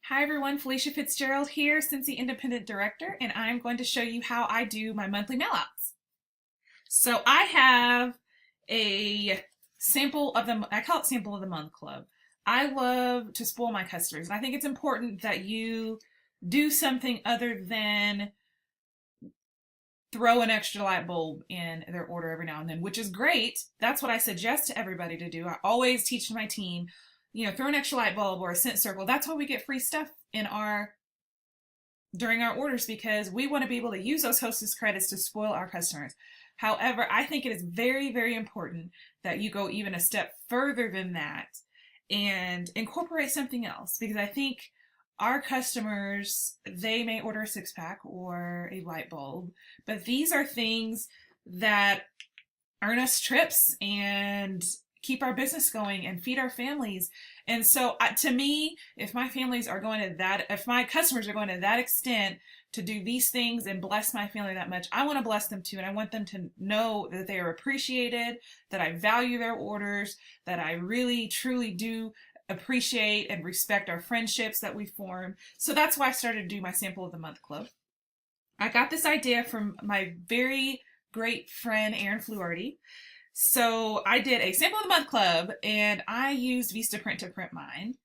Hi everyone, Felicia Fitzgerald here, Scentsy Independent Director, and I'm going to show you how I do my monthly mailouts. So I have a sample of the, I call it sample of the month club. I love to spoil my customers, and I think it's important that you do something other than throw an extra light bulb in their order every now and then, which is great. That's what I suggest to everybody to do. I always teach my team, throw an extra light bulb or a scent circle. That's why we get free stuff in during our orders, because we want to be able to use those hostess credits to spoil our customers. However, I think it is very, very important that you go even a step further than that and incorporate something else, because I think our customers, they may order a 6-pack or a light bulb, but these are things that earn us trips and keep our business going and feed our families. And so to me, if my families are going to that, if my customers are going to that extent to do these things and bless my family that much, I want to bless them too. And I want them to know that they are appreciated, that I value their orders, that I really, truly do appreciate and respect our friendships that we form. So that's why I started to do my sample of the month club. I got this idea from my very great friend, Erin Fluarty. So I did a sample of the month club and I used Vistaprint to print mine.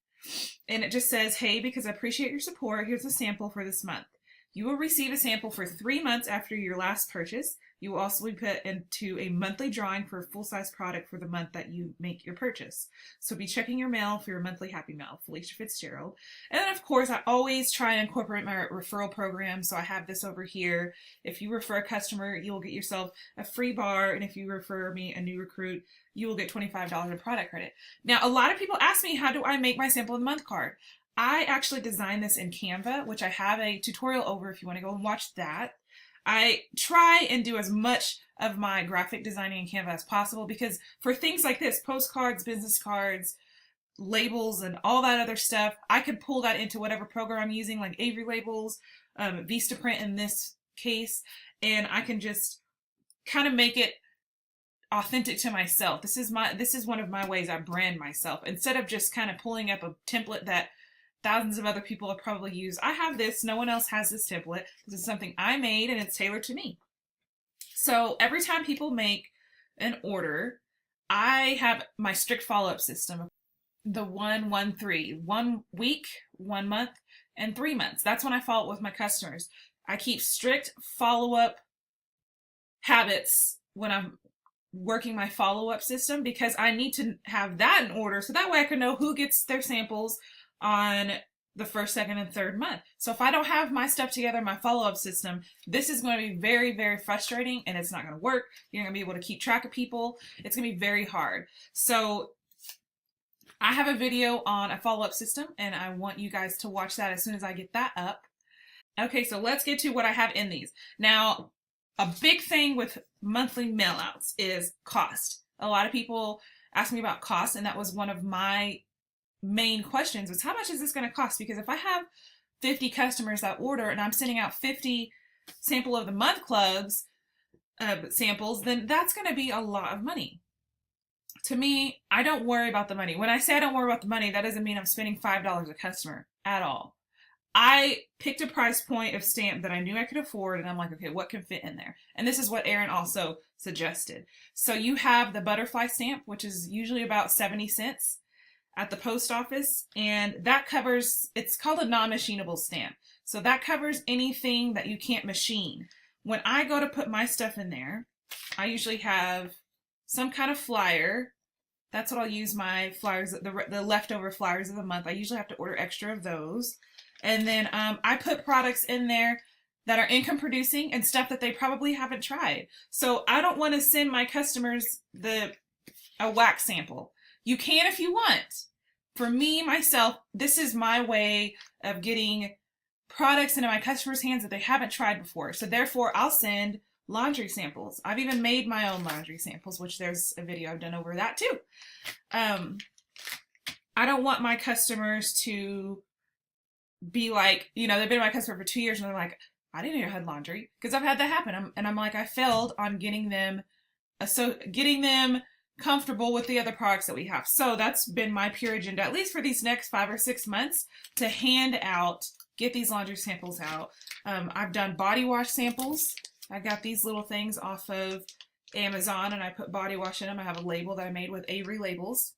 And it just says, hey, because I appreciate your support, here's a sample for this month. You will receive a sample for 3 months after your last purchase. You will also be put into a monthly drawing for a full-size product for the month that you make your purchase. So be checking your mail for your monthly Happy Mail, Felicia Fitzgerald. And then, of course, I always try and incorporate my referral program. So I have this over here. If you refer a customer, you will get yourself a free bar. And if you refer me a new recruit, you will get $25 in product credit. Now, a lot of people ask me, how do I make my sample of the month card? I actually designed this in Canva, which I have a tutorial over if you want to go and watch that. I try and do as much of my graphic designing in Canva as possible, because for things like this, postcards, business cards, labels, and all that other stuff, I could pull that into whatever program I'm using, like Avery Labels, Vistaprint in this case, and I can just kind of make it authentic to myself. This is one of my ways I brand myself. Instead of just kind of pulling up a template that thousands of other people have probably used, I have this. No one else has this template. This is something I made and it's tailored to me. So every time people make an order, I have my strict follow-up system. The 1-1-3, 1 week, 1 month, and 3 months. That's when I follow up with my customers. I keep strict follow-up habits when I'm working my follow-up system, because I need to have that in order so that way I can know who gets their samples on the first, second, and third month. So if I don't have my stuff together, my follow-up system, this is going to be very, very frustrating, and it's not going to work. You're not going to be able to keep track of people. It's going to be very hard. So I have a video on a follow-up system, and I want you guys to watch that as soon as I get that up. Okay, so let's get to what I have in these. Now, a big thing with monthly mailouts is cost. A lot of people ask me about cost, and that was one of my main questions, was how much is this going to cost? Because if I have 50 customers that order and I'm sending out 50 sample of the month clubs samples, then that's going to be a lot of money. To me, I don't worry about the money. When I say I don't worry about the money, that doesn't mean I'm spending $5 a customer at all. I picked a price point of stamp that I knew I could afford, and I'm like, okay, what can fit in there? And this is what Erin also suggested. So you have the butterfly stamp, which is usually about 70 cents at the post office, and that covers, it's called a non-machinable stamp. So that covers anything that you can't machine. When I go to put my stuff in there, I usually have some kind of flyer. That's what I'll use my flyers, the leftover flyers of the month. I usually have to order extra of those. And then I put products in there that are income producing and stuff that they probably haven't tried. So I don't want to send my customers a wax sample. You can if you want. For me, myself, this is my way of getting products into my customers' hands that they haven't tried before. So therefore, I'll send laundry samples. I've even made my own laundry samples, which there's a video I've done over that too. I don't want my customers to be like, they've been my customer for 2 years and they're like, I didn't know you had laundry, because I've had that happen. I'm like, I failed on getting them comfortable with the other products that we have. So that's been my pure agenda, at least for these next 5 or 6 months, to hand out, get these laundry samples out. I've done body wash samples. I got these little things off of Amazon, and I put body wash in them. I have a label that I made with Avery labels.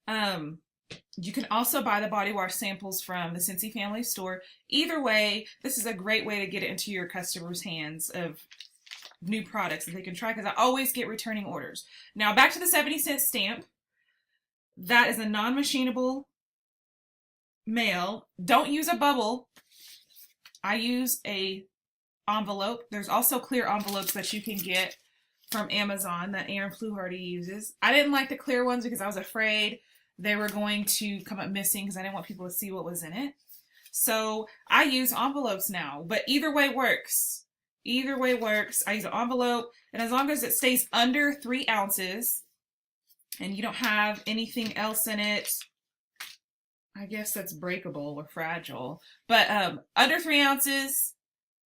You can also buy the body wash samples from the Scentsy family store. Either way, this is a great way to get it into your customers' hands of new products that they can try, because I always get returning orders. Now back to the 70-cent stamp. That is a non-machinable mail. Don't use a bubble. I use a envelope. There's also clear envelopes that you can get from Amazon that Aaron Fluharty uses. I didn't like the clear ones because I was afraid they were going to come up missing because I didn't want people to see what was in it. So I use envelopes now, but either way works. Either way works. I use an envelope, and as long as it stays under 3 ounces and you don't have anything else in it, I guess that's breakable or fragile, but under 3 ounces,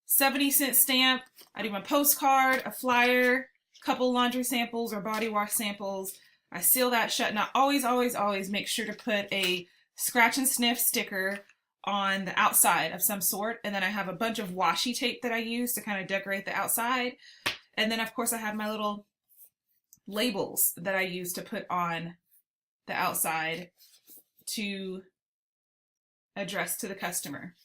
70-cent stamp. I do my postcard, a flyer, a couple laundry samples or body wash samples. I seal that shut, and I always, always, always make sure to put a scratch and sniff sticker on the outside of some sort. And then I have a bunch of washi tape that I use to kind of decorate the outside. And then of course I have my little labels that I use to put on the outside to address to the customer.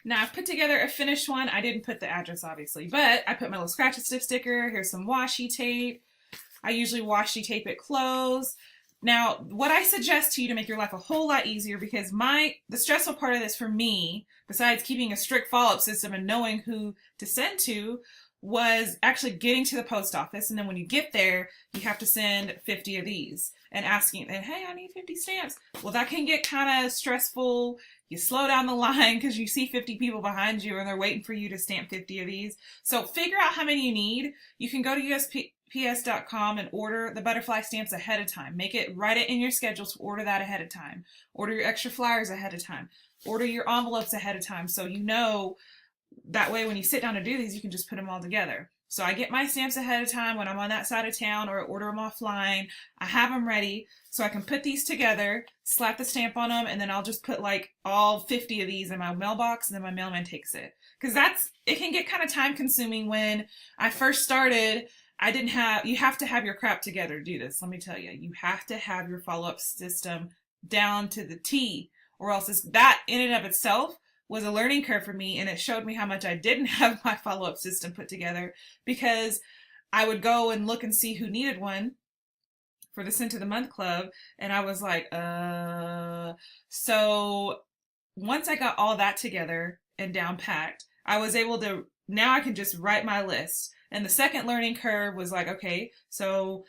Now I've put together a finished one. I didn't put the address obviously, but I put my little scratch and sniff sticker. Here's some washi tape. I usually washi tape it closed. Now, what I suggest to you to make your life a whole lot easier, because the stressful part of this for me, besides keeping a strict follow-up system and knowing who to send to, was actually getting to the post office. And then when you get there, you have to send 50 of these and asking, and hey, I need 50 stamps. Well, that can get kind of stressful. You slow down the line because you see 50 people behind you and they're waiting for you to stamp 50 of these. So figure out how many you need. You can go to USPS.com and order the butterfly stamps ahead of time. Write it in your schedule to order that ahead of time. Order your extra flyers ahead of time. Order your envelopes ahead of time, so you know that way when you sit down to do these, you can just put them all together. So I get my stamps ahead of time when I'm on that side of town, or I order them offline. I have them ready so I can put these together, slap the stamp on them, and then I'll just put like all 50 of these in my mailbox, and then my mailman takes it. Because it can get kind of time consuming. When I first started, you have to have your crap together to do this. Let me tell you, you have to have your follow-up system down to the T, or else that in and of itself was a learning curve for me, and it showed me how much I didn't have my follow-up system put together, because I would go and look and see who needed one for the Scent of the Month Club, and I was like, So once I got all that together and down packed, I was able to, now I can just write my list. And the second learning curve was like, okay, so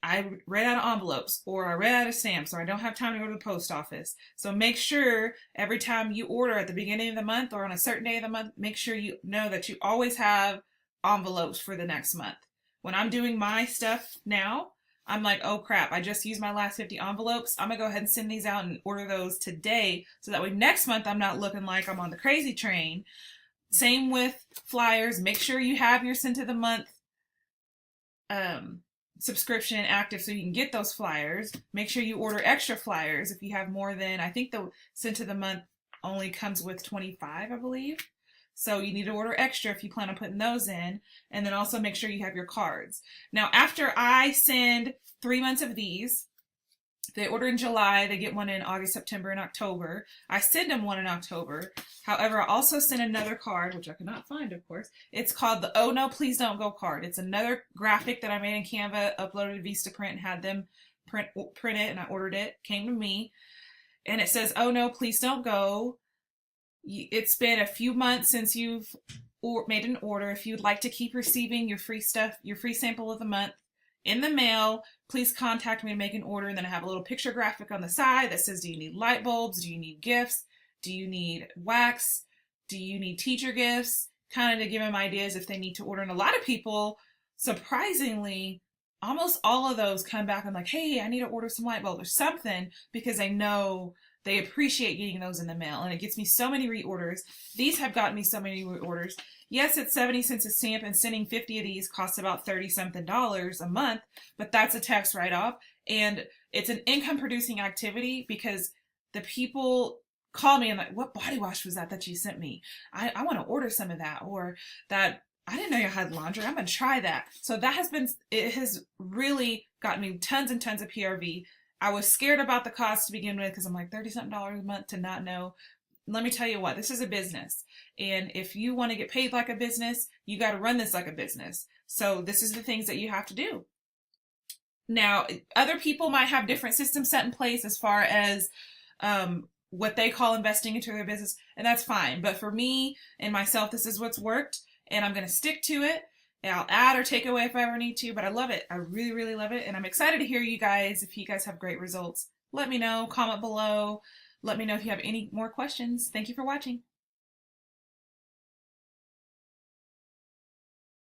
I ran out of envelopes, or I ran out of stamps, or I don't have time to go to the post office. So make sure every time you order at the beginning of the month or on a certain day of the month, make sure you know that you always have envelopes for the next month. When I'm doing my stuff now, I'm like, oh crap, I just used my last 50 envelopes. I'm gonna go ahead and send these out and order those today, so that way next month I'm not looking like I'm on the crazy train. Same with flyers. Make sure you have your Scent of the Month subscription active so you can get those flyers. Make sure you order extra flyers if you have more than, I think the Scent of the Month only comes with 25, I believe. So you need to order extra if you plan on putting those in. And then also make sure you have your cards. Now, after I send 3 months of these, if they order in July, they get one in August, September, and October. I send them one in October. However, I also send another card, which I could not find, of course. It's called the Oh No, Please Don't Go card. It's another graphic that I made in Canva, uploaded to Vistaprint, and had them print it, and I ordered it. Came to me, and it says, "Oh no, please don't go. It's been a few months since you've made an order. If you'd like to keep receiving your free stuff, your free sample of the month in the mail, please contact me to make an order." And then I have a little picture graphic on the side that says, do you need light bulbs? Do you need gifts? Do you need wax? Do you need teacher gifts? Kind of to give them ideas if they need to order. And a lot of people, surprisingly, almost all of those come back and like, hey, I need to order some light bulbs or something, because they know They appreciate getting those in the mail, and it gets me so many reorders. These have gotten me so many reorders. Yes, it's 70 cents a stamp, and sending 50 of these costs about $30-something a month, but that's a tax write-off. And it's an income-producing activity because the people call me and like, what body wash was that you sent me? I want to order some of that. Or that, I didn't know you had laundry. I'm going to try that. So it has really gotten me tons and tons of PRV. I was scared about the cost to begin with because I'm like $30-something a month to not know. Let me tell you what, this is a business. And if you want to get paid like a business, you got to run this like a business. So this is the things that you have to do. Now, other people might have different systems set in place as far as what they call investing into their business, and that's fine. But for me and myself, this is what's worked, and I'm going to stick to it. And I'll add or take away if I ever need to, but I love it. I really, really love it. And I'm excited to hear you guys. If you guys have great results, let me know, comment below. Let me know if you have any more questions. Thank you for watching.